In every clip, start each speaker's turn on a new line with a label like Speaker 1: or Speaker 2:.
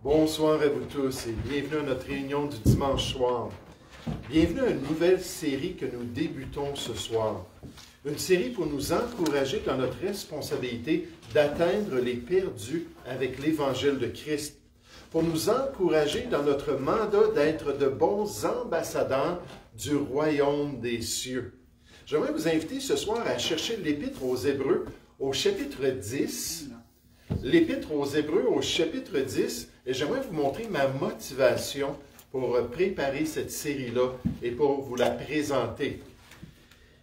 Speaker 1: Bonsoir à vous tous et bienvenue à notre réunion du dimanche soir. Bienvenue à une nouvelle série que nous débutons ce soir. Une série pour nous encourager dans notre responsabilité d'atteindre les perdus avec l'Évangile de Christ. Pour nous encourager dans notre mandat d'être de bons ambassadeurs du royaume des cieux. J'aimerais vous inviter ce soir à chercher l'Épître aux Hébreux au chapitre 10. L'Épître aux Hébreux au chapitre 10, et j'aimerais vous montrer ma motivation pour préparer cette série-là et pour vous la présenter.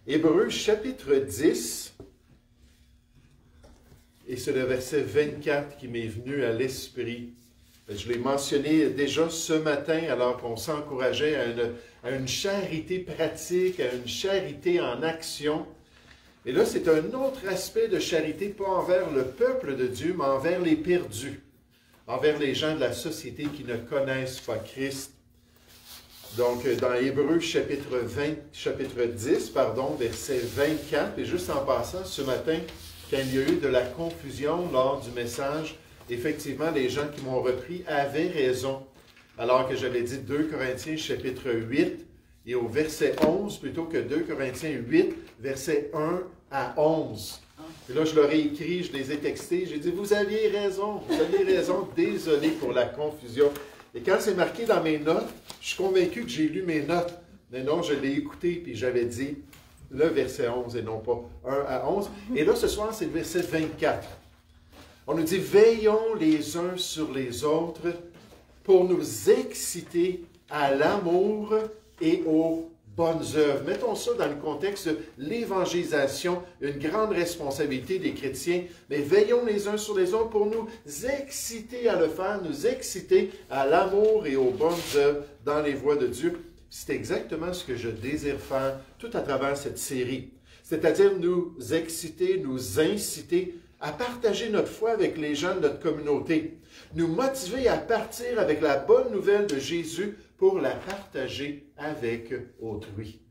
Speaker 1: Hébreux chapitre 10, et c'est le verset 24 qui m'est venu à l'esprit. Je l'ai mentionné déjà ce matin alors qu'on s'encourageait à une charité pratique, à une charité en action. Et là, c'est un autre aspect de charité, pas envers le peuple de Dieu, mais envers les perdus, envers les gens de la société qui ne connaissent pas Christ. Donc, dans Hébreux chapitre 10, verset 24, et juste en passant, ce matin, quand il y a eu de la confusion lors du message, effectivement, les gens qui m'ont repris avaient raison, alors que j'avais dit 2 Corinthiens chapitre 8, et au verset 11, plutôt que 2 Corinthiens 8, verset 1 à 11. Et là, je leur ai écrit, je les ai textés, j'ai dit, vous aviez raison, désolé pour la confusion. Et quand c'est marqué dans mes notes, je suis convaincu que j'ai lu mes notes. Mais non, je l'ai écouté, puis j'avais dit le verset 11 et non pas 1 à 11. Et là, ce soir, c'est le verset 24. On nous dit, veillons les uns sur les autres pour nous exciter à l'amour et aux bonnes œuvres. Mettons ça dans le contexte de l'évangélisation, une grande responsabilité des chrétiens, mais veillons les uns sur les autres pour nous exciter à le faire, nous exciter à l'amour et aux bonnes œuvres dans les voies de Dieu. C'est exactement ce que je désire faire tout à travers cette série. C'est-à-dire nous exciter, nous inciter à partager notre foi avec les gens de notre communauté, nous motiver à partir avec la bonne nouvelle de Jésus pour la partager avec autrui.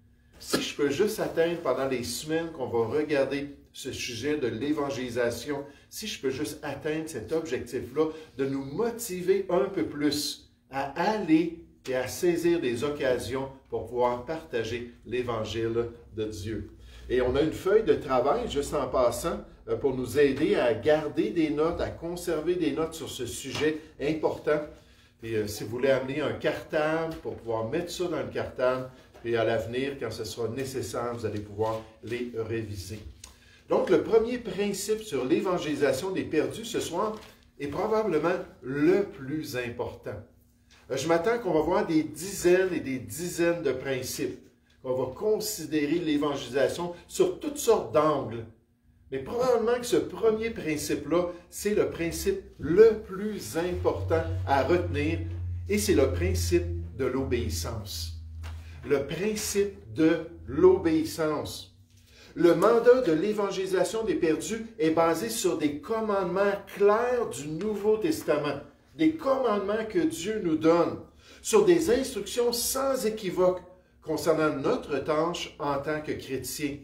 Speaker 1: Si je peux juste atteindre pendant les semaines qu'on va regarder ce sujet de l'évangélisation, si je peux juste atteindre cet objectif-là, de nous motiver un peu plus à aller et à saisir des occasions pour pouvoir partager l'Évangile de Dieu. Et on a une feuille de travail, juste en passant, pour nous aider à garder des notes, à conserver des notes sur ce sujet important. Et si vous voulez amener un cartable pour pouvoir mettre ça dans le cartable, et à l'avenir, quand ce sera nécessaire, vous allez pouvoir les réviser. Donc, le premier principe sur l'évangélisation des perdus ce soir est probablement le plus important. Je m'attends qu'on va voir des dizaines et des dizaines de principes. On va considérer l'évangélisation sur toutes sortes d'angles. Mais probablement que ce premier principe-là, c'est le principe le plus important à retenir et c'est le principe de l'obéissance. Le principe de l'obéissance. Le mandat de l'évangélisation des perdus est basé sur des commandements clairs du Nouveau Testament, des commandements que Dieu nous donne, sur des instructions sans équivoque concernant notre tâche en tant que chrétiens,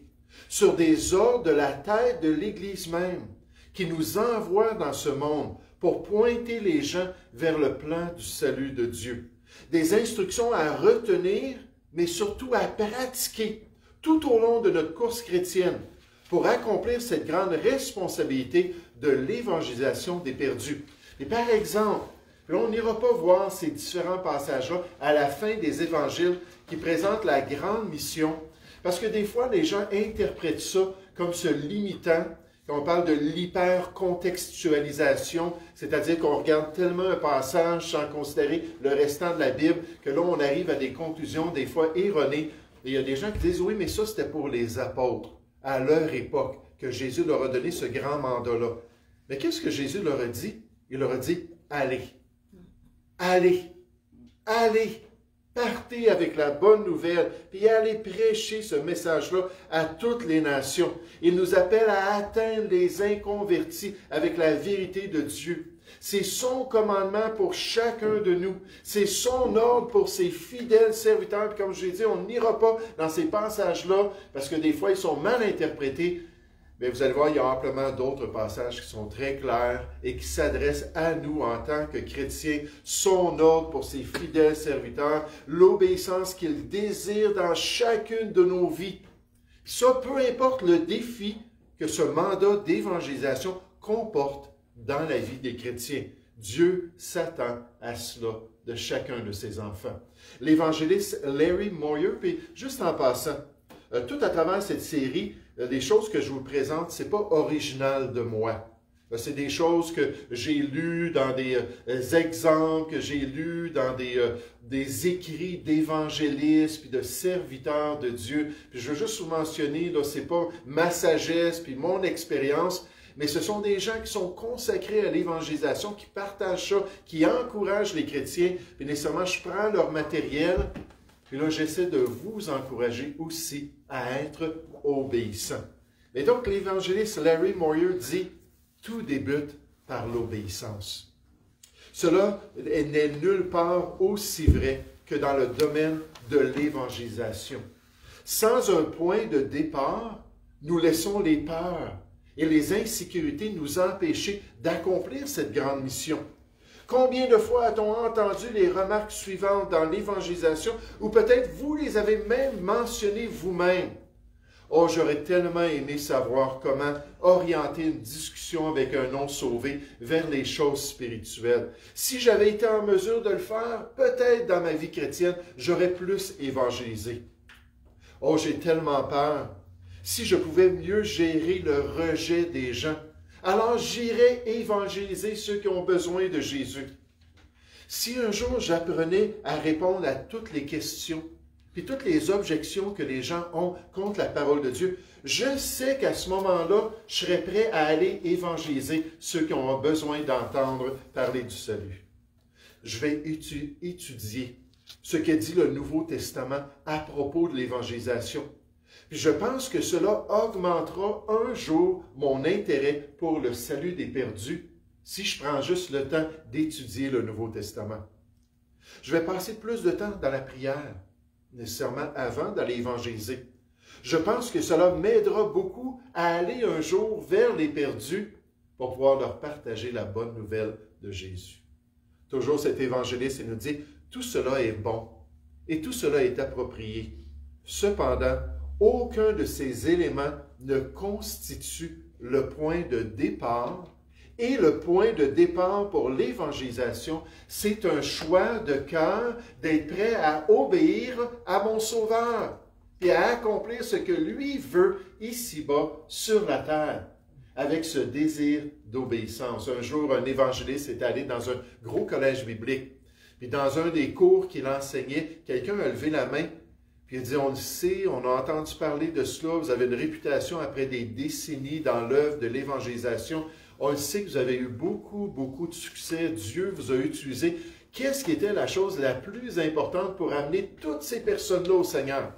Speaker 1: sur des ordres de la tête de l'Église même, qui nous envoie dans ce monde pour pointer les gens vers le plan du salut de Dieu. Des instructions à retenir, mais surtout à pratiquer tout au long de notre course chrétienne pour accomplir cette grande responsabilité de l'évangélisation des perdus. Et par exemple, là, on n'ira pas voir ces différents passages-là à la fin des évangiles qui présentent la grande mission, parce que des fois, les gens interprètent ça comme se limitant, quand on parle de l'hyper-contextualisation, c'est-à-dire qu'on regarde tellement un passage sans considérer le restant de la Bible, que là, on arrive à des conclusions des fois erronées. Et il y a des gens qui disent, oui, mais ça, c'était pour les apôtres, à leur époque, que Jésus leur a donné ce grand mandat-là. Mais qu'est-ce que Jésus leur a dit? Il leur a dit, allez, allez, allez. Partez avec la bonne nouvelle, puis allez prêcher ce message-là à toutes les nations. Il nous appelle à atteindre les inconvertis avec la vérité de Dieu. C'est son commandement pour chacun de nous. C'est son ordre pour ses fidèles serviteurs. Puis comme je l'ai dit, on n'ira pas dans ces passages-là parce que des fois, ils sont mal interprétés. Mais vous allez voir, il y a amplement d'autres passages qui sont très clairs et qui s'adressent à nous en tant que chrétiens. Son ordre pour ses fidèles serviteurs, l'obéissance qu'il désire dans chacune de nos vies. Ça, peu importe le défi que ce mandat d'évangélisation comporte dans la vie des chrétiens. Dieu s'attend à cela de chacun de ses enfants. L'évangéliste Larry Moyer, puis juste en passant, tout à travers cette série, des choses que je vous présente, ce n'est pas original de moi. C'est des choses que j'ai lues dans des exemples, que j'ai lus dans des écrits d'évangélistes puis de serviteurs de Dieu. Puis je veux juste vous mentionner, ce n'est pas ma sagesse puis mon expérience, mais ce sont des gens qui sont consacrés à l'évangélisation, qui partagent ça, qui encouragent les chrétiens. Puis nécessairement, je prends leur matériel, puis là, j'essaie de vous encourager aussi à être obéissants. Et donc, l'évangéliste Larry Moyer dit, tout débute par l'obéissance. Cela n'est nulle part aussi vrai que dans le domaine de l'évangélisation. Sans un point de départ, nous laissons les peurs et les insécurités nous empêcher d'accomplir cette grande mission. Combien de fois a-t-on entendu les remarques suivantes dans l'évangélisation, ou peut-être vous les avez même mentionnées vous-même? Oh, j'aurais tellement aimé savoir comment orienter une discussion avec un non-sauvé vers les choses spirituelles. Si j'avais été en mesure de le faire, peut-être dans ma vie chrétienne, j'aurais plus évangélisé. Oh, j'ai tellement peur. Si je pouvais mieux gérer le rejet des gens, alors j'irais évangéliser ceux qui ont besoin de Jésus. Si un jour j'apprenais à répondre à toutes les questions, puis toutes les objections que les gens ont contre la parole de Dieu, je sais qu'à ce moment-là, je serais prêt à aller évangéliser ceux qui ont besoin d'entendre parler du salut. Je vais étudier ce que dit le Nouveau Testament à propos de l'évangélisation. Puis je pense que cela augmentera un jour mon intérêt pour le salut des perdus si je prends juste le temps d'étudier le Nouveau Testament. Je vais passer plus de temps dans la prière, nécessairement avant d'aller évangéliser. Je pense que cela m'aidera beaucoup à aller un jour vers les perdus pour pouvoir leur partager la bonne nouvelle de Jésus. Toujours cet évangéliste, il nous dit, tout cela est bon et tout cela est approprié. Cependant, aucun de ces éléments ne constitue le point de départ. Et le point de départ pour l'évangélisation, c'est un choix de cœur d'être prêt à obéir à mon Sauveur et à accomplir ce que lui veut ici-bas sur la terre, avec ce désir d'obéissance. Un jour, un évangéliste est allé dans un gros collège biblique. Puis dans un des cours qu'il enseignait, quelqu'un a levé la main. Puis il a dit, on le sait, on a entendu parler de cela, vous avez une réputation après des décennies dans l'œuvre de l'évangélisation. On le sait que vous avez eu beaucoup de succès. Dieu vous a utilisé. Qu'est-ce qui était la chose la plus importante pour amener toutes ces personnes-là au Seigneur?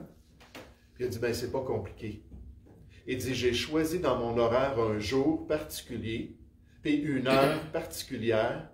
Speaker 1: Puis il a dit, bien, c'est pas compliqué. Il dit, j'ai choisi dans mon horaire un jour particulier, puis une heure particulière.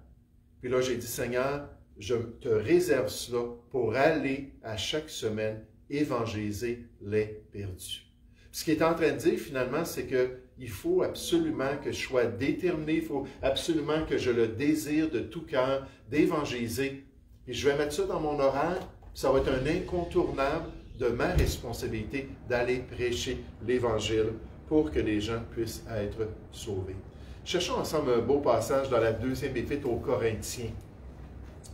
Speaker 1: Puis là, j'ai dit, Seigneur, je te réserve cela pour aller à chaque semaine évangéliser les perdus. Ce qu'il est en train de dire, finalement, c'est qu'il faut absolument que je sois déterminé, il faut absolument que je le désire de tout cœur d'évangéliser. Et je vais mettre ça dans mon horaire, ça va être un incontournable de ma responsabilité d'aller prêcher l'Évangile pour que les gens puissent être sauvés. Cherchons ensemble un beau passage dans la deuxième épître aux Corinthiens.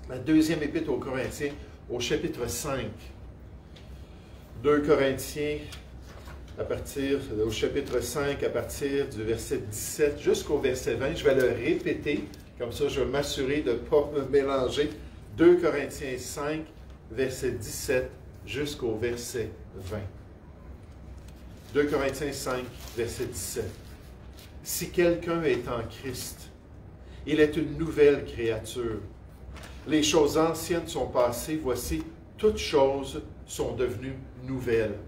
Speaker 1: La deuxième épître aux Corinthiens, au chapitre 5. 2 Corinthiens, au chapitre 5, à partir du verset 17 jusqu'au verset 20. Je vais le répéter, comme ça je vais m'assurer de ne pas me mélanger. 2 Corinthiens 5, verset 17 jusqu'au verset 20. 2 Corinthiens 5, verset 17. Si quelqu'un est en Christ, il est une nouvelle créature. Les choses anciennes sont passées, voici, toutes choses sont devenues nouvelles.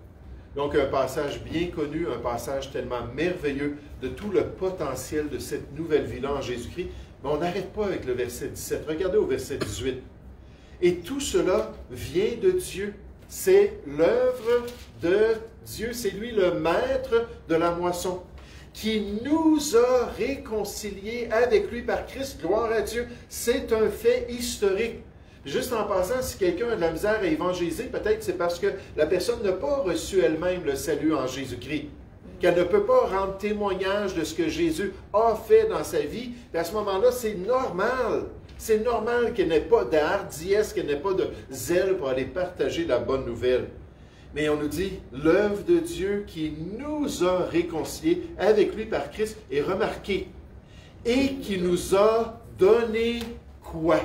Speaker 1: Donc un passage bien connu, un passage tellement merveilleux de tout le potentiel de cette nouvelle vie-là en Jésus-Christ. Mais on n'arrête pas avec le verset 17. Regardez au verset 18. Et tout cela vient de Dieu. C'est l'œuvre de Dieu. C'est lui le maître de la moisson, qui nous a réconciliés avec lui par Christ. Gloire à Dieu. C'est un fait historique. Juste en passant, si quelqu'un a de la misère à évangéliser, peut-être c'est parce que la personne n'a pas reçu elle-même le salut en Jésus-Christ. Qu'elle ne peut pas rendre témoignage de ce que Jésus a fait dans sa vie. Et à ce moment-là, c'est normal. C'est normal qu'elle n'ait pas de hardiesse, qu'elle n'ait pas de zèle pour aller partager la bonne nouvelle. Mais on nous dit, l'œuvre de Dieu qui nous a réconciliés avec lui par Christ est remarquée. Et qui nous a donné quoi?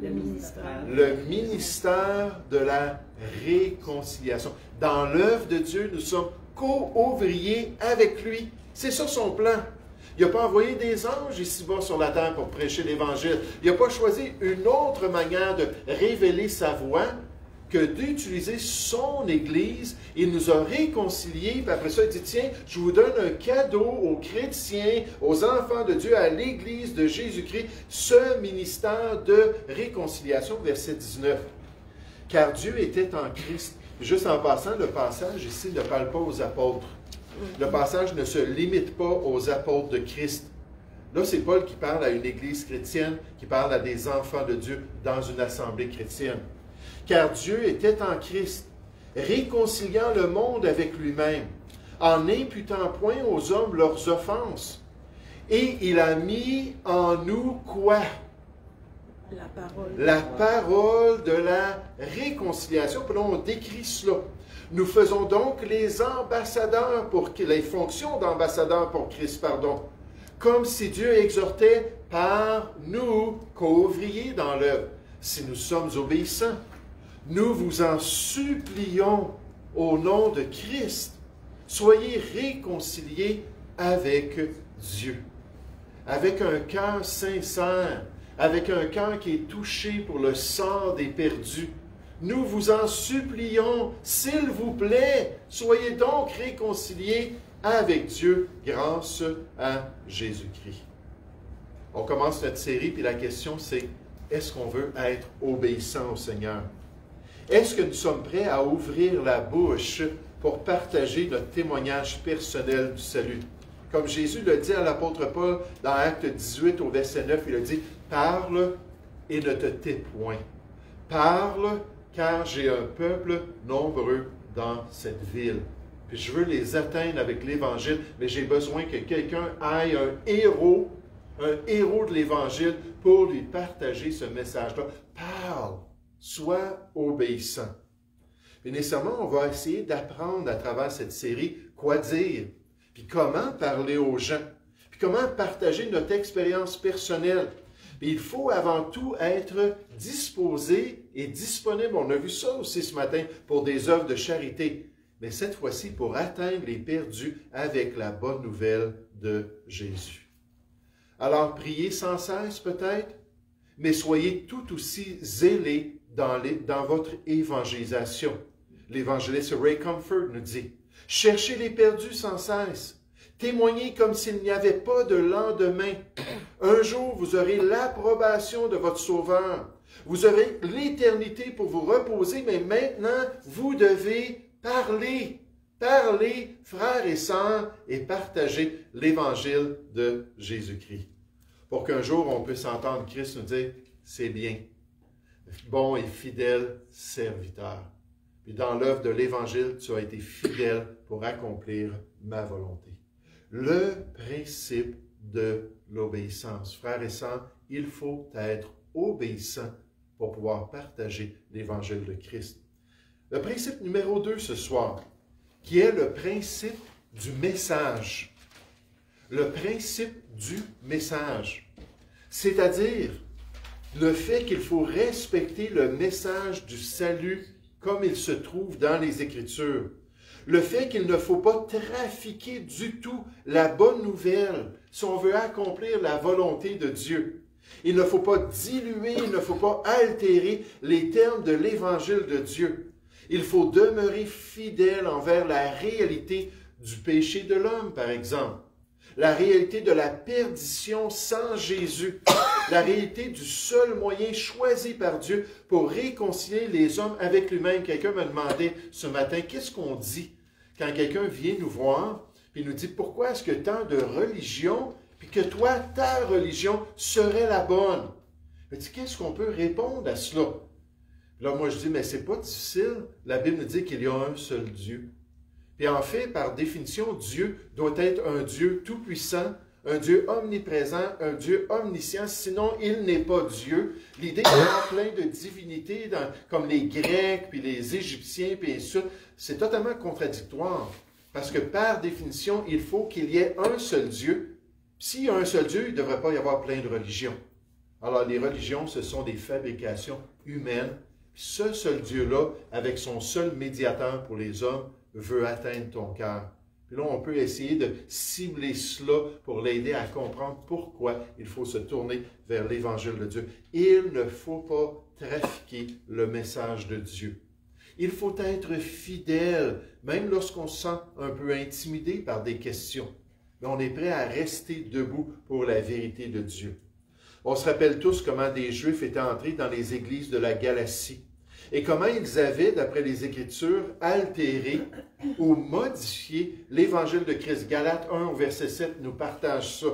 Speaker 2: Le ministère.
Speaker 1: Le ministère de la réconciliation. Dans l'œuvre de Dieu, nous sommes co-ouvriers avec lui. C'est ça son plan. Il n'a pas envoyé des anges ici-bas sur la terre pour prêcher l'Évangile. Il n'a pas choisi une autre manière de révéler sa voix que d'utiliser son Église. Il nous a réconciliés, puis après ça, il dit, tiens, je vous donne un cadeau aux chrétiens, aux enfants de Dieu, à l'Église de Jésus-Christ, ce ministère de réconciliation, verset 19. Car Dieu était en Christ. Juste en passant, le passage ici ne parle pas aux apôtres. Le passage ne se limite pas aux apôtres de Christ. Là, c'est Paul qui parle à une Église chrétienne, qui parle à des enfants de Dieu dans une assemblée chrétienne. Car Dieu était en Christ, réconciliant le monde avec lui-même, en n'imputant point aux hommes leurs offenses. Et il a mis en nous quoi?
Speaker 2: La parole.
Speaker 1: La parole de la réconciliation. Puis là, on décrit cela. Nous faisons donc les ambassadeurs les fonctions d'ambassadeurs pour Christ, comme si Dieu exhortait par nous, co-ouvriers dans l'œuvre, si nous sommes obéissants. Nous vous en supplions au nom de Christ, soyez réconciliés avec Dieu, avec un cœur sincère, avec un cœur qui est touché pour le sort des perdus. Nous vous en supplions, s'il vous plaît, soyez donc réconciliés avec Dieu grâce à Jésus-Christ. On commence notre série, puis la question c'est, est-ce qu'on veut être obéissant au Seigneur? Est-ce que nous sommes prêts à ouvrir la bouche pour partager notre témoignage personnel du salut? Comme Jésus le dit à l'apôtre Paul dans Acte 18 au verset 9, il a dit, « Parle et ne te tais point. Parle, car j'ai un peuple nombreux dans cette ville. » Puis je veux les atteindre avec l'Évangile, mais j'ai besoin que quelqu'un aille un héros de l'Évangile pour lui partager ce message-là. Parle, sois obéissant. Et nécessairement, on va essayer d'apprendre à travers cette série quoi dire, puis comment parler aux gens, puis comment partager notre expérience personnelle. Puis il faut avant tout être disposé et disponible. On a vu ça aussi ce matin pour des œuvres de charité. Mais cette fois-ci pour atteindre les perdus avec la bonne nouvelle de Jésus. Alors, priez sans cesse peut-être, mais soyez tout aussi zélés dans votre évangélisation. L'évangéliste Ray Comfort nous dit, « Cherchez les perdus sans cesse, témoignez comme s'il n'y avait pas de lendemain. Un jour, vous aurez l'approbation de votre Sauveur. Vous aurez l'éternité pour vous reposer, mais maintenant, vous devez parler, frères et sœurs, et partager l'évangile de Jésus-Christ. Pour qu'un jour, on puisse entendre Christ nous dire, c'est bien, bon et fidèle serviteur. Puis dans l'œuvre de l'évangile, tu as été fidèle pour accomplir ma volonté. Le principe de l'obéissance. Frères et sœurs, il faut être obéissant pour pouvoir partager l'évangile de Christ. Le principe numéro 2 ce soir, qui est le principe du message. Le principe du message. C'est-à-dire le fait qu'il faut respecter le message du salut comme il se trouve dans les Écritures. Le fait qu'il ne faut pas trafiquer du tout la bonne nouvelle si on veut accomplir la volonté de Dieu. Il ne faut pas diluer, il ne faut pas altérer les termes de l'Évangile de Dieu. Il faut demeurer fidèle envers la réalité du péché de l'homme, par exemple. La réalité de la perdition sans Jésus. La réalité du seul moyen choisi par Dieu pour réconcilier les hommes avec lui-même. Quelqu'un me demandait ce matin, qu'est-ce qu'on dit quand quelqu'un vient nous voir Puis il nous dit, pourquoi est-ce que tant de religion, puis que toi, ta religion serait la bonne? Mais qu'est-ce qu'on peut répondre à cela? Là, moi, je dis, mais c'est pas difficile. La Bible nous dit qu'il y a un seul Dieu. Puis en fait, par définition, Dieu doit être un Dieu tout-puissant, un Dieu omniprésent, un Dieu omniscient, sinon il n'est pas Dieu. L'idée qu'il y a plein de divinités, comme les Grecs, puis les Égyptiens, puis ainsi de suite, c'est totalement contradictoire. Parce que par définition, il faut qu'il y ait un seul Dieu. S'il y a un seul Dieu, il ne devrait pas y avoir plein de religions. Alors les religions, ce sont des fabrications humaines. Ce seul Dieu-là, avec son seul médiateur pour les hommes, veut atteindre ton cœur. Puis là, on peut essayer de cibler cela pour l'aider à comprendre pourquoi il faut se tourner vers l'Évangile de Dieu. Il ne faut pas trafiquer le message de Dieu. Il faut être fidèle, même lorsqu'on se sent un peu intimidé par des questions. Mais on est prêt à rester debout pour la vérité de Dieu. On se rappelle tous comment des Juifs étaient entrés dans les églises de la Galatie et comment ils avaient, d'après les Écritures, altéré ou modifié l'Évangile de Christ. Galates 1 au verset 7 nous partage ça.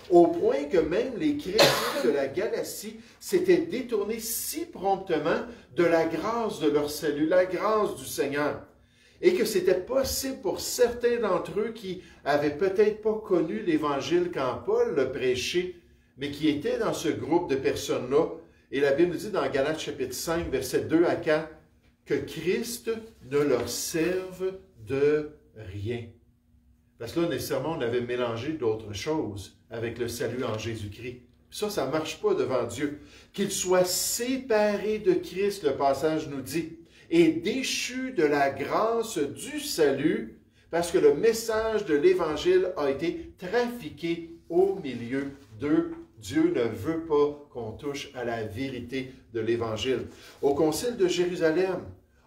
Speaker 1: Au point que même les chrétiens de la Galatie s'étaient détournés si promptement de la grâce de leur salut, la grâce du Seigneur. Et que c'était possible pour certains d'entre eux qui avaient peut-être pas connu l'Évangile quand Paul le prêchait, mais qui étaient dans ce groupe de personnes-là. Et la Bible dit dans Galates chapitre 5, versets 2 à 4, que Christ ne leur serve de rien. Parce que là, nécessairement, on avait mélangé d'autres choses avec le salut en Jésus-Christ. Ça ne marche pas devant Dieu. Qu'ils soient séparés de Christ, le passage nous dit, et déchus de la grâce du salut, parce que le message de l'Évangile a été trafiqué au milieu d'eux. Dieu ne veut pas qu'on touche à la vérité de l'Évangile. Au Concile de Jérusalem,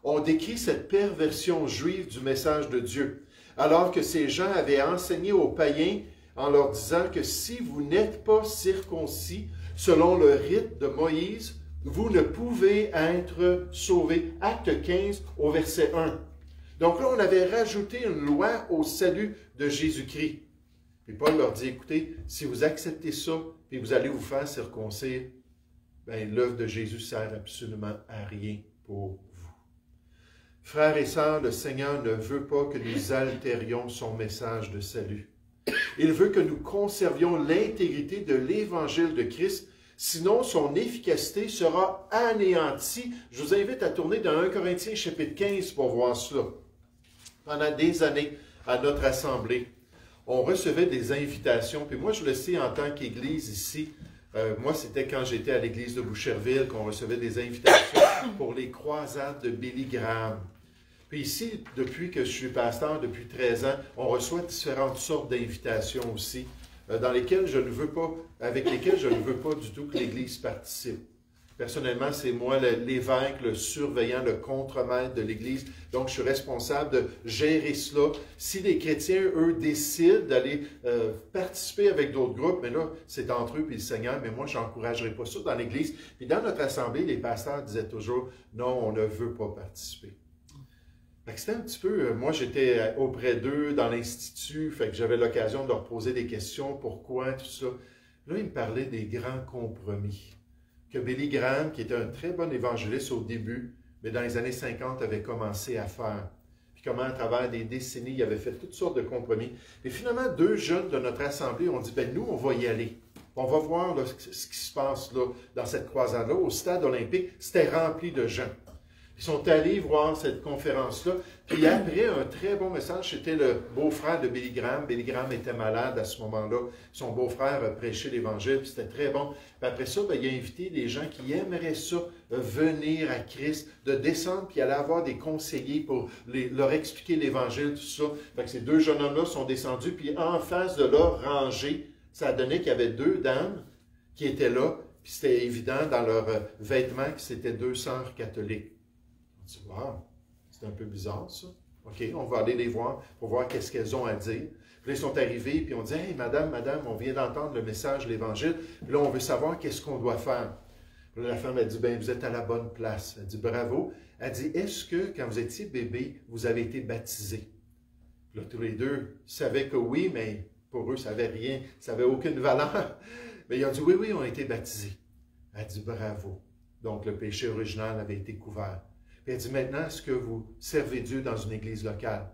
Speaker 1: on décrit cette perversion juive du message de Dieu, alors que ces gens avaient enseigné aux païens en leur disant que si vous n'êtes pas circoncis selon le rite de Moïse, vous ne pouvez être sauvés. Acte 15 au verset 1. Donc là, on avait rajouté une loi au salut de Jésus-Christ. Puis Paul leur dit, écoutez, si vous acceptez ça, puis vous allez vous faire circoncire, bien, l'œuvre de Jésus ne sert absolument à rien pour vous. Frères et sœurs, le Seigneur ne veut pas que nous altérions son message de salut. Il veut que nous conservions l'intégrité de l'Évangile de Christ, sinon son efficacité sera anéantie. Je vous invite à tourner dans 1 Corinthiens chapitre 15 pour voir cela. Pendant des années, à notre assemblée, on recevait des invitations, puis moi je le sais en tant qu'Église ici, moi c'était quand j'étais à l'Église de Boucherville qu'on recevait des invitations pour les croisades de Billy Graham. Puis ici, depuis que je suis pasteur, depuis 13 ans, on reçoit différentes sortes d'invitations aussi, avec lesquelles je ne veux pas du tout que l'Église participe. Personnellement, c'est moi l'évêque, le surveillant, le contremaître de l'Église. Donc, je suis responsable de gérer cela. Si les chrétiens, eux, décident d'aller participer avec d'autres groupes, mais là, c'est entre eux et le Seigneur, mais moi, je n'encouragerai pas ça dans l'Église. Puis dans notre assemblée, les pasteurs disaient toujours, non, on ne veut pas participer. C'était un petit peu, moi j'étais auprès d'eux dans l'Institut, fait que j'avais l'occasion de leur poser des questions, pourquoi, tout ça. Là, ils me parlaient des grands compromis que Billy Graham, qui était un très bon évangéliste au début, mais dans les années 50, avait commencé à faire. Puis comment, à travers des décennies, il avait fait toutes sortes de compromis. Et finalement, deux jeunes de notre assemblée ont dit, ben nous, on va y aller. On va voir là, ce qui se passe là, dans cette croisade-là. Au stade olympique, c'était rempli de gens. Ils sont allés voir cette conférence-là. Puis après, un très bon message, c'était le beau-frère de Billy Graham. Billy Graham était malade à ce moment-là. Son beau-frère prêchait l'Évangile, puis c'était très bon. Puis après ça, il a invité des gens qui aimeraient ça, venir à Christ, de descendre, puis aller avoir des conseillers pour leur expliquer l'Évangile, tout ça. Fait que ces deux jeunes hommes-là sont descendus, puis en face de leur rangée, ça a donné qu'il y avait deux dames qui étaient là, puis c'était évident dans leurs vêtements que c'était deux sœurs catholiques. On dit, wow, c'est un peu bizarre ça. OK, on va aller les voir pour voir qu'est-ce qu'elles ont à dire. Puis là, ils sont arrivés, puis on dit, hey, madame, on vient d'entendre le message de l'Évangile, puis là, on veut savoir qu'est-ce qu'on doit faire. Puis là, la femme, elle dit, ben, vous êtes à la bonne place. Elle dit, bravo. Elle dit, est-ce que, quand vous étiez bébé, vous avez été baptisé? Là, tous les deux savaient que oui, mais pour eux, ça n'avait rien, ça n'avait aucune valeur. Mais ils ont dit, oui, oui, on a été baptisés. Elle a dit, bravo. Donc, le péché original avait été couvert. Puis elle dit, maintenant, est-ce que vous servez Dieu dans une église locale?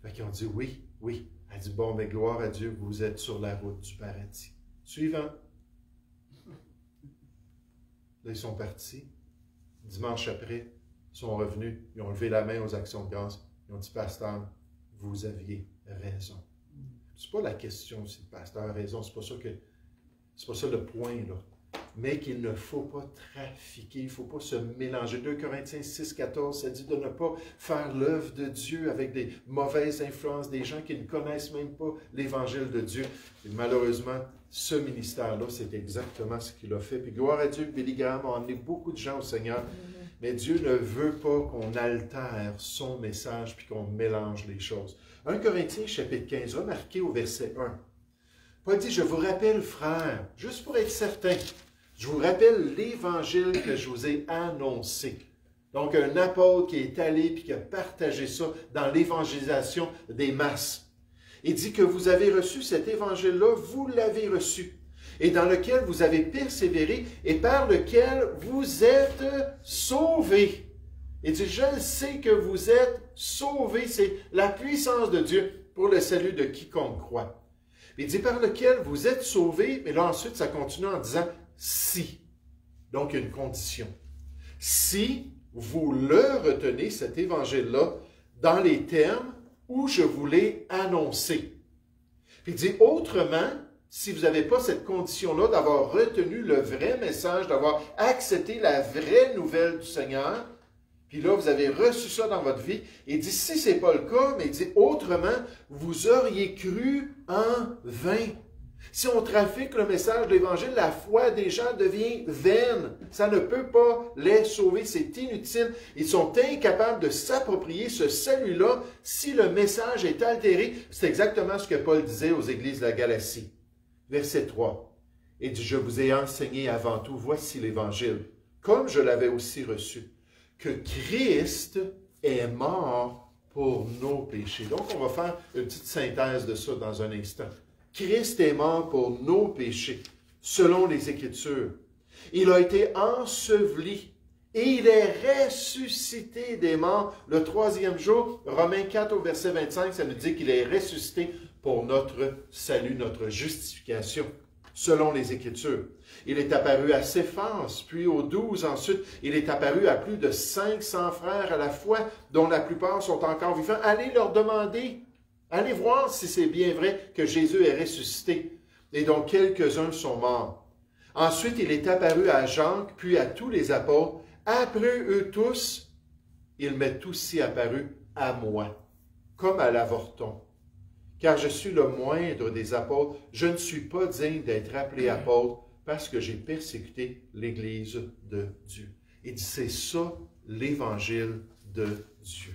Speaker 1: Fait qu'ils ont dit, oui, oui. Elle dit, bon, mais gloire à Dieu, vous êtes sur la route du paradis. Suivant. Là, ils sont partis. Dimanche après, ils sont revenus. Ils ont levé la main aux actions de grâce. Ils ont dit, pasteur, vous aviez raison. C'est pas la question si le pasteur a raison. C'est pas ça le point, là. Mais qu'il ne faut pas trafiquer, il ne faut pas se mélanger. 2 Corinthiens 6, 14, ça dit de ne pas faire l'œuvre de Dieu avec des mauvaises influences, des gens qui ne connaissent même pas l'Évangile de Dieu. Et malheureusement, ce ministère-là, c'est exactement ce qu'il a fait. Puis gloire à Dieu, Billy Graham a emmené beaucoup de gens au Seigneur. Mais Dieu ne veut pas qu'on altère son message puis qu'on mélange les choses. 1 Corinthiens chapitre 15, remarquez au verset 1. Paul dit, je vous rappelle, frères, juste pour être certain, je vous rappelle l'Évangile que je vous ai annoncé. Donc, un apôtre qui est allé et qui a partagé ça dans l'évangélisation des masses. Il dit que vous avez reçu cet Évangile-là, vous l'avez reçu, et dans lequel vous avez persévéré et par lequel vous êtes sauvés. Il dit, je sais que vous êtes sauvés, c'est la puissance de Dieu pour le salut de quiconque croit. Il dit, par lequel vous êtes sauvés, mais là ensuite ça continue en disant, si. Donc, il y a une condition. Si vous le retenez, cet évangile-là, dans les termes où je vous l'ai annoncé. Puis il dit, autrement, si vous n'avez pas cette condition-là d'avoir retenu le vrai message, d'avoir accepté la vraie nouvelle du Seigneur, puis là, vous avez reçu ça dans votre vie, il dit, si ce n'est pas le cas, mais il dit, autrement, vous auriez cru en vain. Si on trafique le message de l'Évangile, la foi des gens devient vaine. Ça ne peut pas les sauver, c'est inutile. Ils sont incapables de s'approprier ce salut-là si le message est altéré. C'est exactement ce que Paul disait aux églises de la Galatie. Verset 3. Il dit, je vous ai enseigné avant tout, voici l'Évangile, comme je l'avais aussi reçu, que Christ est mort pour nos péchés. Donc, on va faire une petite synthèse de ça dans un instant. Christ est mort pour nos péchés, selon les Écritures. Il a été enseveli et il est ressuscité des morts le troisième jour. Romains 4 au verset 25, ça nous dit qu'il est ressuscité pour notre salut, notre justification, selon les Écritures. Il est apparu à Céphas, puis aux 12 ensuite. Il est apparu à plus de 500 frères à la fois, dont la plupart sont encore vivants. Allez leur demander. Allez voir si c'est bien vrai que Jésus est ressuscité, et dont quelques-uns sont morts. Ensuite, il est apparu à Jacques, puis à tous les apôtres. Après eux tous, il m'est aussi apparu à moi, comme à l'avorton. Car je suis le moindre des apôtres, je ne suis pas digne d'être appelé apôtre, parce que j'ai persécuté l'Église de Dieu. Il dit, c'est ça l'Évangile de Dieu.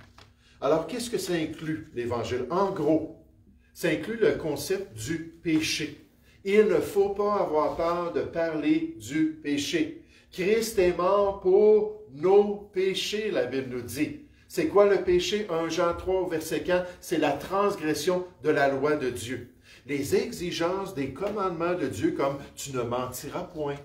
Speaker 1: Alors, qu'est-ce que ça inclut, l'Évangile? En gros, ça inclut le concept du péché. Il ne faut pas avoir peur de parler du péché. Christ est mort pour nos péchés, la Bible nous dit. C'est quoi le péché? 1 Jean 3, verset 4, c'est la transgression de la loi de Dieu. Les exigences des commandements de Dieu, comme « tu ne mentiras point »,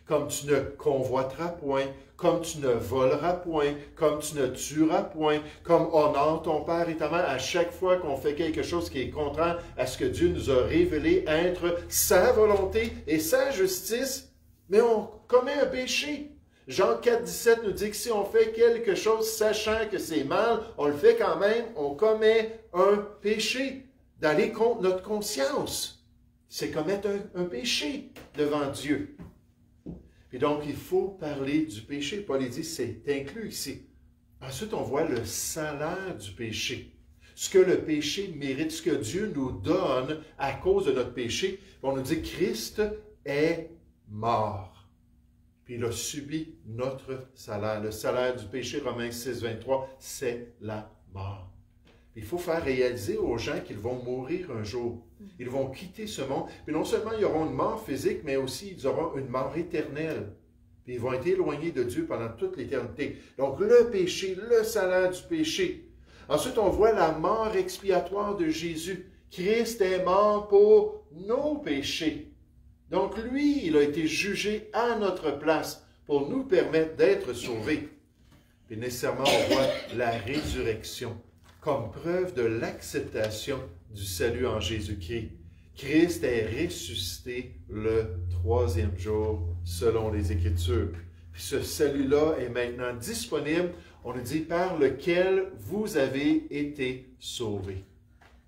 Speaker 1: comme tu ne convoiteras point, comme tu ne voleras point, comme tu ne tueras point, comme honore ton père et ta mère. À chaque fois qu'on fait quelque chose qui est contraire à ce que Dieu nous a révélé être sa volonté et sa justice, mais on commet un péché. Jean 4, 17 nous dit que si on fait quelque chose sachant que c'est mal, on le fait quand même, on commet un péché. D'aller contre notre conscience, c'est commettre un péché devant Dieu. Et donc, il faut parler du péché. Paul dit, c'est inclus ici. Ensuite, on voit le salaire du péché. Ce que le péché mérite, ce que Dieu nous donne à cause de notre péché. On nous dit, Christ est mort. Puis il a subi notre salaire. Le salaire du péché, Romains 6, 23, c'est la mort. Il faut faire réaliser aux gens qu'ils vont mourir un jour. Ils vont quitter ce monde. Puis non seulement ils auront une mort physique, mais aussi ils auront une mort éternelle. Puis ils vont être éloignés de Dieu pendant toute l'éternité. Donc le péché, le salaire du péché. Ensuite, on voit la mort expiatoire de Jésus. Christ est mort pour nos péchés. Donc lui, il a été jugé à notre place pour nous permettre d'être sauvés. Et nécessairement, on voit la résurrection comme preuve de l'acceptation du salut en Jésus-Christ. Christ est ressuscité le 3e jour selon les Écritures. Puis ce salut-là est maintenant disponible, on nous dit, par lequel vous avez été sauvés.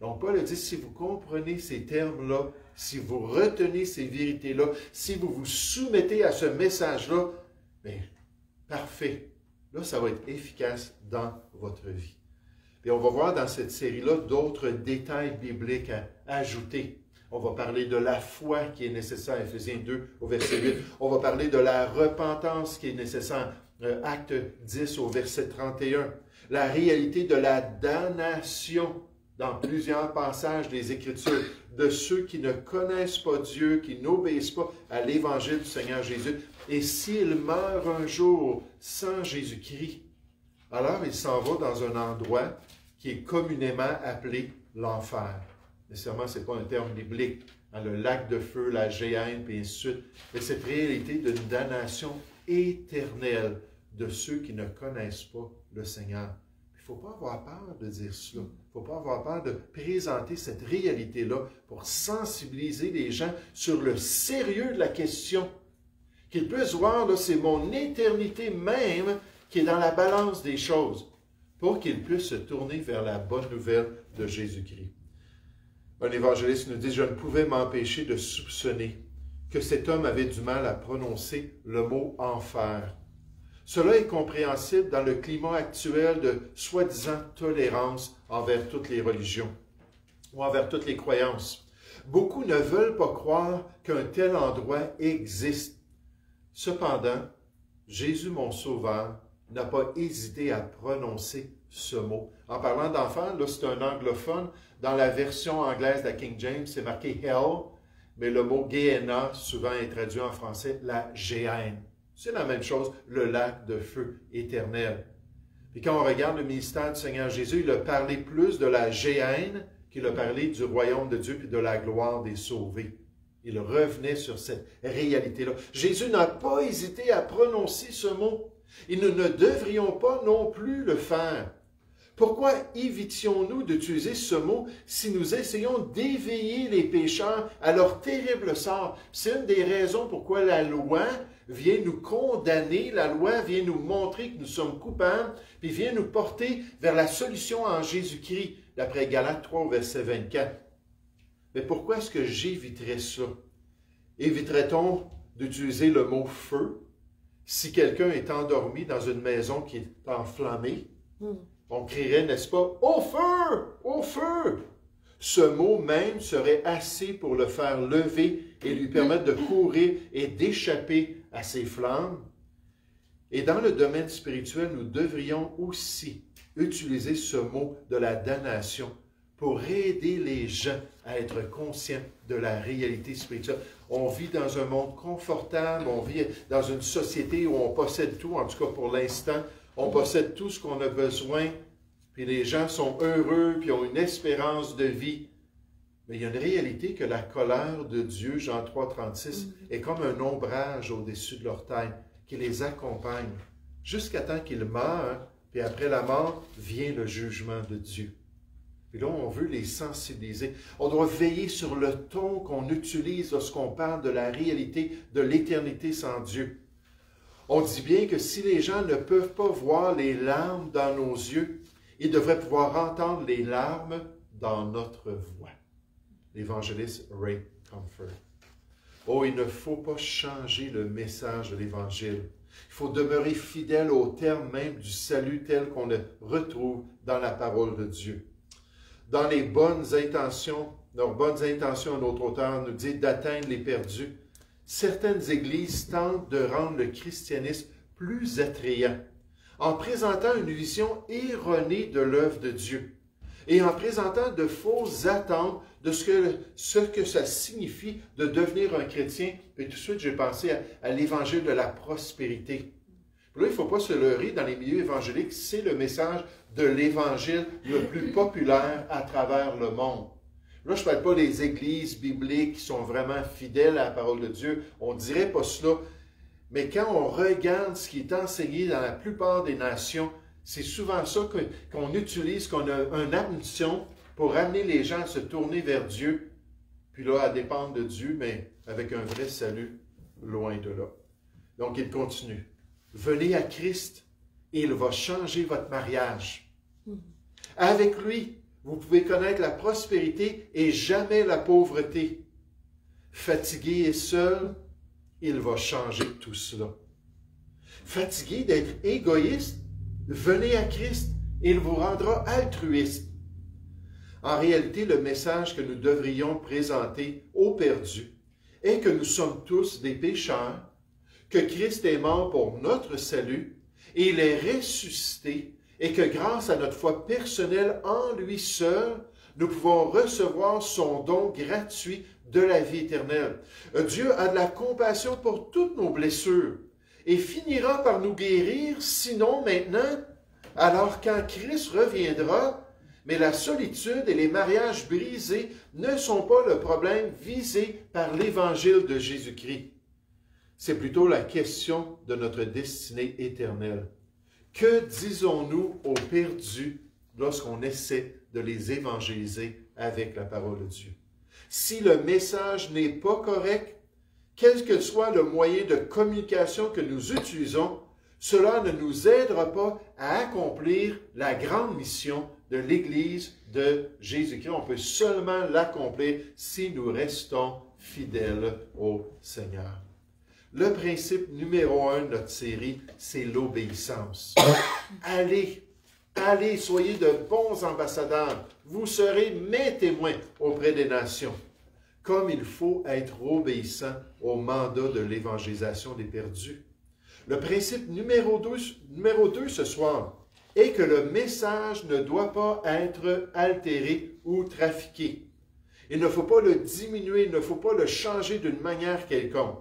Speaker 1: Donc Paul dit, si vous comprenez ces termes-là, si vous retenez ces vérités-là, si vous vous soumettez à ce message-là, bien, parfait. Là, ça va être efficace dans votre vie. Et on va voir dans cette série-là d'autres détails bibliques à ajouter. On va parler de la foi qui est nécessaire, Éphésiens 2 au verset 8. On va parler de la repentance qui est nécessaire, Acte 10 au verset 31. La réalité de la damnation dans plusieurs passages des Écritures, de ceux qui ne connaissent pas Dieu, qui n'obéissent pas à l'Évangile du Seigneur Jésus. Et s'ils meurent un jour sans Jésus-Christ, alors il s'en va dans un endroit qui est communément appelé l'enfer. Nécessairement, ce n'est pas un terme biblique. Le lac de feu, la géhenne, puis ainsi de suite. Mais cette réalité d'une damnation éternelle de ceux qui ne connaissent pas le Seigneur. Il ne faut pas avoir peur de dire cela. Il ne faut pas avoir peur de présenter cette réalité-là pour sensibiliser les gens sur le sérieux de la question. Qu'ils puissent voir, là, c'est mon éternité même qui est dans la balance des choses, pour qu'ils puissent se tourner vers la bonne nouvelle de Jésus-Christ. Un évangéliste nous dit, je ne pouvais m'empêcher de soupçonner que cet homme avait du mal à prononcer le mot « enfer ». Cela est compréhensible dans le climat actuel de soi-disant tolérance envers toutes les religions ou envers toutes les croyances. Beaucoup ne veulent pas croire qu'un tel endroit existe. Cependant, Jésus, mon Sauveur, n'a pas hésité à prononcer ce mot. En parlant d'enfer, là, c'est un anglophone. Dans la version anglaise de la King James, c'est marqué « hell », mais le mot « Gehenna » souvent est traduit en français « la géhenne ». C'est la même chose, le lac de feu éternel. Puis quand on regarde le ministère du Seigneur Jésus, il a parlé plus de la géhenne qu'il a parlé du royaume de Dieu et de la gloire des sauvés. Il revenait sur cette réalité-là. Jésus n'a pas hésité à prononcer ce mot. Et nous ne devrions pas non plus le faire. Pourquoi évitions-nous d'utiliser ce mot si nous essayons d'éveiller les pécheurs à leur terrible sort? C'est une des raisons pourquoi la loi vient nous condamner, la loi vient nous montrer que nous sommes coupables, puis vient nous porter vers la solution en Jésus-Christ, d'après Galates 3, verset 24. Mais pourquoi est-ce que j'éviterais ça? Éviterait-on d'utiliser le mot « feu » si quelqu'un est endormi dans une maison qui est enflammée? On crierait, n'est-ce pas, « Au feu! Au feu! » Ce mot même serait assez pour le faire lever et lui permettre de courir et d'échapper à ces flammes. Et dans le domaine spirituel, nous devrions aussi utiliser ce mot de la damnation pour aider les gens à être conscients de la réalité spirituelle. On vit dans un monde confortable, on vit dans une société où on possède tout, en tout cas pour l'instant, on possède tout ce qu'on a besoin, puis les gens sont heureux, puis ont une espérance de vie. Mais il y a une réalité que la colère de Dieu, Jean 3, 36, est comme un ombrage au-dessus de leur tête, qui les accompagne, jusqu'à temps qu'ils meurent, puis après la mort, vient le jugement de Dieu. Et là, on veut les sensibiliser. On doit veiller sur le ton qu'on utilise lorsqu'on parle de la réalité de l'éternité sans Dieu. On dit bien que si les gens ne peuvent pas voir les larmes dans nos yeux, ils devraient pouvoir entendre les larmes dans notre voix. L'évangéliste Ray Comfort. Oh, il ne faut pas changer le message de l'Évangile. Il faut demeurer fidèle au terme même du salut tel qu'on le retrouve dans la parole de Dieu. Dans les bonnes intentions, leurs bonnes intentions, notre auteur nous dit d'atteindre les perdus. Certaines églises tentent de rendre le christianisme plus attrayant en présentant une vision erronée de l'œuvre de Dieu et en présentant de fausses attentes de ce que ça signifie de devenir un chrétien. Et tout de suite, j'ai pensé à l'évangile de la prospérité. Là, il ne faut pas se leurrer, dans les milieux évangéliques, c'est le message de l'Évangile le plus populaire à travers le monde. Là, je ne parle pas des églises bibliques qui sont vraiment fidèles à la parole de Dieu. On ne dirait pas cela. Mais quand on regarde ce qui est enseigné dans la plupart des nations, c'est souvent ça qu'on utilise, qu'on a une ambition pour amener les gens à se tourner vers Dieu, puis là, à dépendre de Dieu, mais avec un vrai salut loin de là. Donc, il continue. Venez à Christ et il va changer votre mariage. Avec lui, vous pouvez connaître la prospérité et jamais la pauvreté. Fatigué et seul, il va changer tout cela. Fatigué d'être égoïste, venez à Christ et il vous rendra altruiste. En réalité, le message que nous devrions présenter aux perdus est que nous sommes tous des pécheurs, que Christ est mort pour notre salut et il est ressuscité et que grâce à notre foi personnelle en lui seul, nous pouvons recevoir son don gratuit de la vie éternelle. Dieu a de la compassion pour toutes nos blessures et finira par nous guérir, sinon maintenant, alors quand Christ reviendra, mais la solitude et les mariages brisés ne sont pas le problème visé par l'Évangile de Jésus-Christ. C'est plutôt la question de notre destinée éternelle. Que disons-nous aux perdus lorsqu'on essaie de les évangéliser avec la parole de Dieu? Si le message n'est pas correct, quel que soit le moyen de communication que nous utilisons, cela ne nous aidera pas à accomplir la grande mission de l'Église de Jésus-Christ. On peut seulement l'accomplir si nous restons fidèles au Seigneur. Le principe numéro 1 de notre série, c'est l'obéissance. Allez, soyez de bons ambassadeurs. Vous serez mes témoins auprès des nations. Comme il faut être obéissant au mandat de l'évangélisation des perdus. Le principe numéro 2 ce soir est que le message ne doit pas être altéré ou trafiqué. Il ne faut pas le diminuer, il ne faut pas le changer d'une manière quelconque.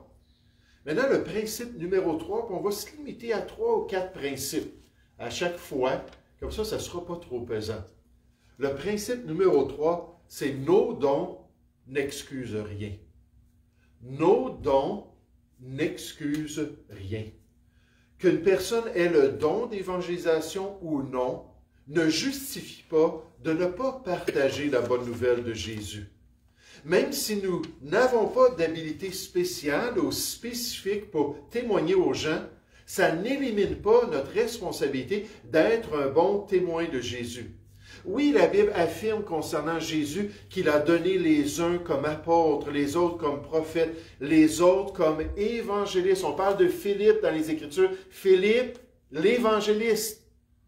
Speaker 1: Maintenant, le principe numéro 3, on va se limiter à 3 ou 4 principes à chaque fois, comme ça ne sera pas trop pesant. Le principe numéro 3, c'est nos dons n'excusent rien. Nos dons n'excusent rien. Qu'une personne ait le don d'évangélisation ou non ne justifie pas de ne pas partager la bonne nouvelle de Jésus. Même si nous n'avons pas d'habilité spéciale ou spécifique pour témoigner aux gens, ça n'élimine pas notre responsabilité d'être un bon témoin de Jésus. Oui, la Bible affirme concernant Jésus qu'il a donné les uns comme apôtres, les autres comme prophètes, les autres comme évangélistes. On parle de Philippe dans les Écritures. Philippe, l'évangéliste.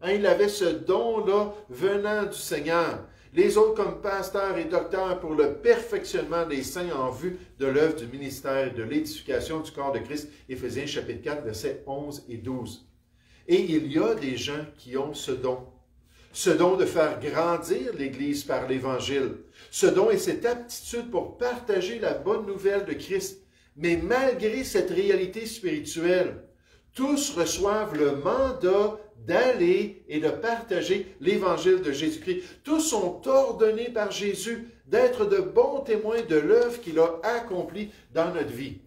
Speaker 1: Il avait ce don-là venant du Seigneur. Les autres comme pasteurs et docteurs pour le perfectionnement des saints en vue de l'œuvre du ministère et de l'édification du corps de Christ. Éphésiens chapitre 4, versets 11 et 12. Et il y a des gens qui ont ce don. Ce don de faire grandir l'Église par l'Évangile. Ce don et cette aptitude pour partager la bonne nouvelle de Christ. Mais malgré cette réalité spirituelle, tous reçoivent le mandat d'aller et de partager l'Évangile de Jésus-Christ. Tous sont ordonnés par Jésus d'être de bons témoins de l'œuvre qu'il a accomplie dans notre vie.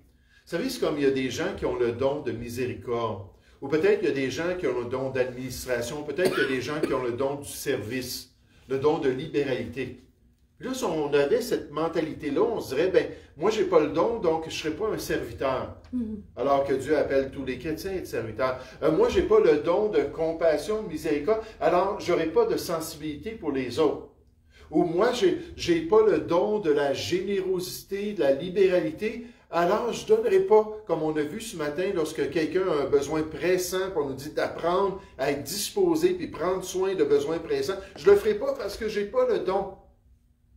Speaker 1: Vous savez, c'est comme il y a des gens qui ont le don de miséricorde. Ou peut-être il y a des gens qui ont le don d'administration. Peut-être il y a des gens qui ont le don du service, le don de libéralité. Puis là, si on avait cette mentalité-là, on se dirait, moi, je n'ai pas le don, donc je ne serai pas un serviteur. Alors que Dieu appelle tous les chrétiens à être serviteurs. Moi, je n'ai pas le don de compassion, de miséricorde, alors je n'aurai pas de sensibilité pour les autres. Ou moi, je n'ai pas le don de la générosité, de la libéralité, alors je ne donnerai pas, comme on a vu ce matin, lorsque quelqu'un a un besoin pressant, qu'on nous dit d'apprendre à être disposé puis prendre soin de besoins pressants, je ne le ferai pas parce que je n'ai pas le don.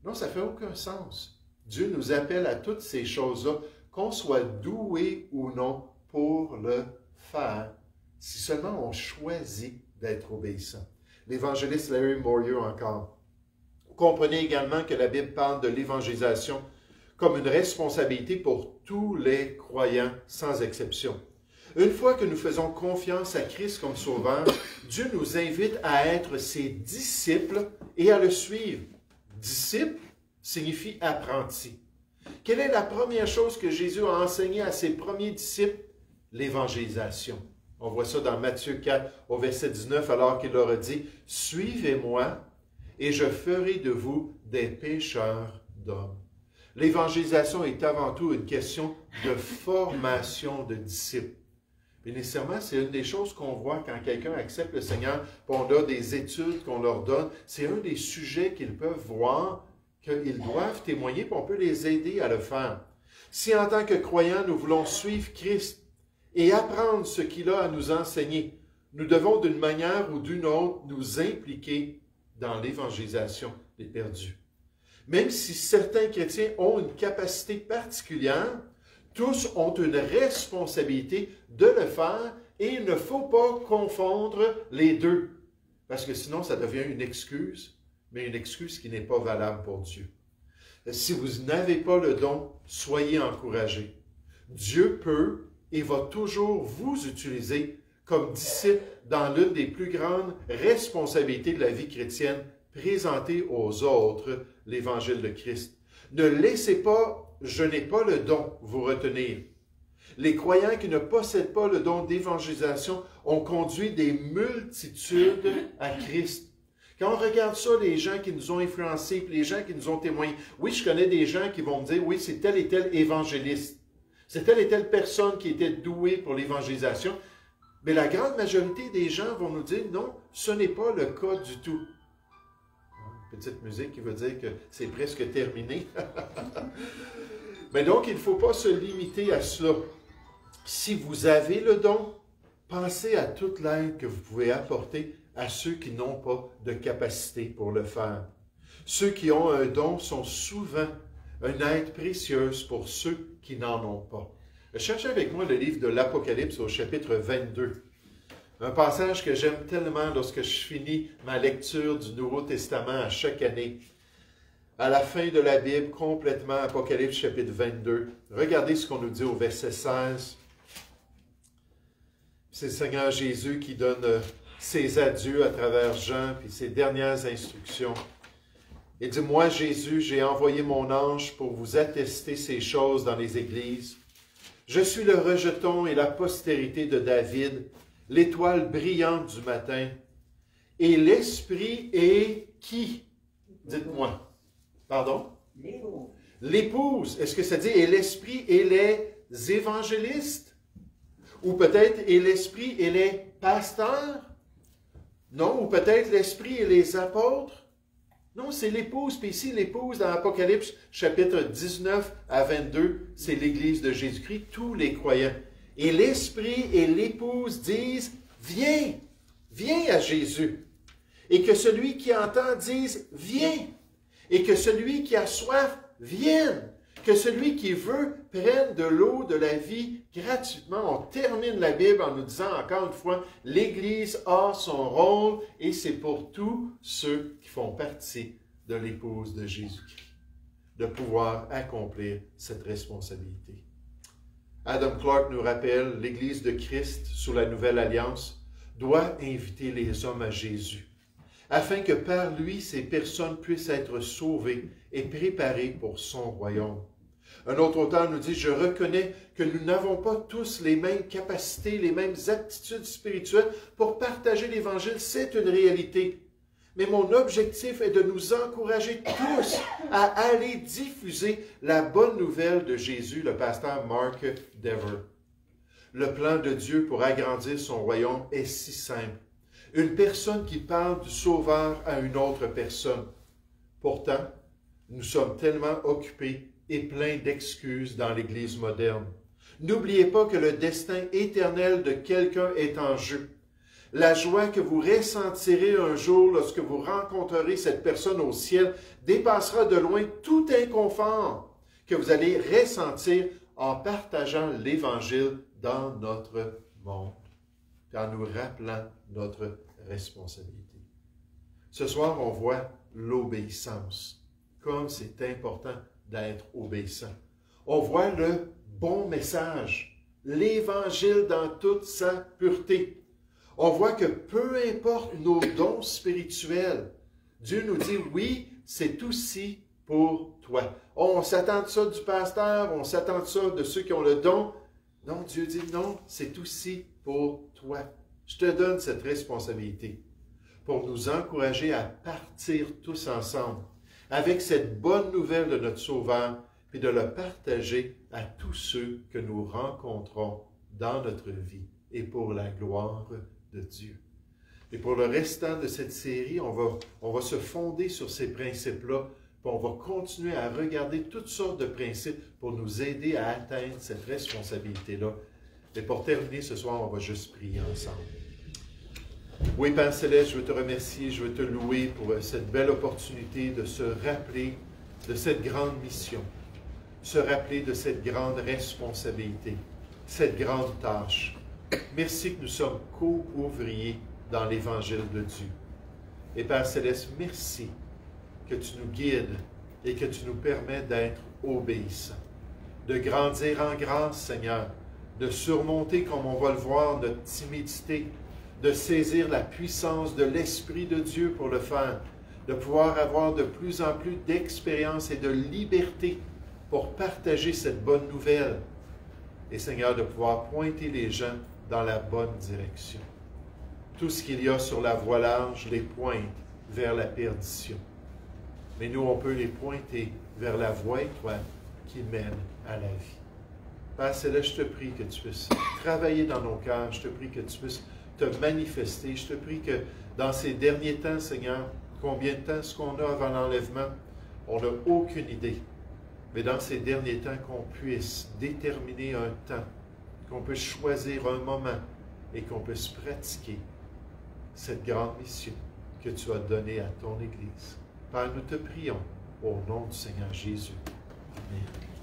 Speaker 1: Non, ça ne fait aucun sens. Dieu nous appelle à toutes ces choses-là, qu'on soit doué ou non pour le faire, si seulement on choisit d'être obéissant. L'évangéliste Larry Morrieu encore. Vous comprenez également que la Bible parle de l'évangélisation comme une responsabilité pour tous les croyants, sans exception. Une fois que nous faisons confiance à Christ comme Sauveur, Dieu nous invite à être ses disciples et à le suivre. Disciple signifie apprenti. Quelle est la première chose que Jésus a enseignée à ses premiers disciples? L'évangélisation. On voit ça dans Matthieu 4 au verset 19 alors qu'il leur a dit « Suivez-moi et je ferai de vous des pécheurs d'hommes. » L'évangélisation est avant tout une question de formation de disciples. Et nécessairement, c'est une des choses qu'on voit quand quelqu'un accepte le Seigneur, puis on a des études qu'on leur donne. C'est un des sujets qu'ils peuvent voir, qu'ils doivent témoigner, puis on peut les aider à le faire. Si en tant que croyants, nous voulons suivre Christ et apprendre ce qu'il a à nous enseigner, nous devons d'une manière ou d'une autre nous impliquer dans l'évangélisation des perdus. Même si certains chrétiens ont une capacité particulière, tous ont une responsabilité de le faire et il ne faut pas confondre les deux. Parce que sinon, ça devient une excuse, mais une excuse qui n'est pas valable pour Dieu. Si vous n'avez pas le don, soyez encouragés. Dieu peut et va toujours vous utiliser comme disciple dans l'une des plus grandes responsabilités de la vie chrétienne, présenter aux autres l'Évangile de Christ. Ne laissez pas « je n'ai pas le don » vous retenir. Les croyants qui ne possèdent pas le don d'évangélisation ont conduit des multitudes à Christ. Quand on regarde ça, les gens qui nous ont influencés, puis les gens qui nous ont témoigné, oui, je connais des gens qui vont me dire, oui, c'est tel et tel évangéliste. C'est telle et telle personne qui était douée pour l'évangélisation. Mais la grande majorité des gens vont nous dire, non, ce n'est pas le cas du tout. Petite musique qui veut dire que c'est presque terminé. Mais donc, il ne faut pas se limiter à cela. Si vous avez le don, pensez à toute l'aide que vous pouvez apporter à ceux qui n'ont pas de capacité pour le faire. Ceux qui ont un don sont souvent une aide précieuse pour ceux qui n'en ont pas. Cherchez avec moi le livre de l'Apocalypse au chapitre 22. Un passage que j'aime tellement lorsque je finis ma lecture du Nouveau Testament à chaque année. À la fin de la Bible, complètement, Apocalypse chapitre 22. Regardez ce qu'on nous dit au verset 16. C'est le Seigneur Jésus qui donne ses adieux à travers Jean, puis ses dernières instructions. Il dit, « Moi, Jésus, j'ai envoyé mon ange pour vous attester ces choses dans les églises. Je suis le rejeton et la postérité de David, l'étoile brillante du matin. Et l'Esprit est qui? Dites-moi. Pardon?
Speaker 3: L'épouse.
Speaker 1: L'épouse. Est-ce que ça dit et l'Esprit et les évangélistes? Ou peut-être et l'Esprit et les pasteurs? Non, ou peut-être l'Esprit et les apôtres? Non, c'est l'épouse. Puis ici, l'épouse dans Apocalypse, chapitre 19 à 22, c'est l'Église de Jésus-Christ, tous les croyants. Et l'Esprit et l'épouse disent, viens, viens à Jésus. Et que celui qui entend dise, viens. Et que celui qui a soif vienne. Que celui qui veut prenne de l'eau de la vie gratuitement. On termine la Bible en nous disant encore une fois, l'Église a son rôle et c'est pour tous ceux qui font partie de l'épouse de Jésus-Christ de pouvoir accomplir cette responsabilité. Adam Clarke nous rappelle, l'Église de Christ sous la Nouvelle Alliance doit inviter les hommes à Jésus, afin que par lui, ces personnes puissent être sauvées et préparées pour son royaume. Un autre auteur nous dit, « Je reconnais que nous n'avons pas tous les mêmes capacités, les mêmes aptitudes spirituelles pour partager l'Évangile, c'est une réalité. Mais mon objectif est de nous encourager tous à aller diffuser la bonne nouvelle de Jésus, le pasteur Mark Dever. Le plan de Dieu pour agrandir son royaume est si simple. Une personne qui parle du Sauveur à une autre personne. Pourtant, nous sommes tellement occupés et pleins d'excuses dans l'Église moderne. N'oubliez pas que le destin éternel de quelqu'un est en jeu. La joie que vous ressentirez un jour lorsque vous rencontrerez cette personne au ciel dépassera de loin tout inconfort que vous allez ressentir en partageant l'Évangile dans notre monde, en nous rappelant notre responsabilité. Ce soir, on voit l'obéissance, comme c'est important d'être obéissant. On voit le bon message l'Évangile dans toute sa pureté. On voit que peu importe nos dons spirituels, Dieu nous dit, oui, c'est aussi pour toi. On s'attend de ça du pasteur, on s'attend de ça de ceux qui ont le don. Non, Dieu dit, non, c'est aussi pour toi. Je te donne cette responsabilité pour nous encourager à partir tous ensemble avec cette bonne nouvelle de notre Sauveur, puis de le partager à tous ceux que nous rencontrons dans notre vie et pour la gloire de Dieu. Et pour le restant de cette série, on va se fonder sur ces principes-là, puis on va continuer à regarder toutes sortes de principes pour nous aider à atteindre cette responsabilité-là. Et pour terminer ce soir, on va juste prier ensemble. Oui, Père Céleste, je veux te remercier, je veux te louer pour cette belle opportunité de se rappeler de cette grande mission, se rappeler de cette grande responsabilité, cette grande tâche. Merci que nous sommes co-ouvriers dans l'Évangile de Dieu. Et Père Céleste, merci que tu nous guides et que tu nous permets d'être obéissants, de grandir en grâce, Seigneur, de surmonter, comme on va le voir, notre timidité, de saisir la puissance de l'Esprit de Dieu pour le faire, de pouvoir avoir de plus en plus d'expérience et de liberté pour partager cette bonne nouvelle. Et Seigneur, de pouvoir pointer les gens dans la bonne direction. Tout ce qu'il y a sur la voie large les pointe vers la perdition. Mais nous, on peut les pointer vers la voie étroite qui mène à la vie. Père Céleste, je te prie que tu puisses travailler dans nos cœurs. Je te prie que tu puisses te manifester. Je te prie que dans ces derniers temps, Seigneur, combien de temps est-ce qu'on a avant l'enlèvement? On n'a aucune idée. Mais dans ces derniers temps, qu'on puisse déterminer un temps, qu'on puisse choisir un moment et qu'on puisse pratiquer cette grande mission que tu as donnée à ton Église. Père, nous te prions au nom du Seigneur Jésus. Amen.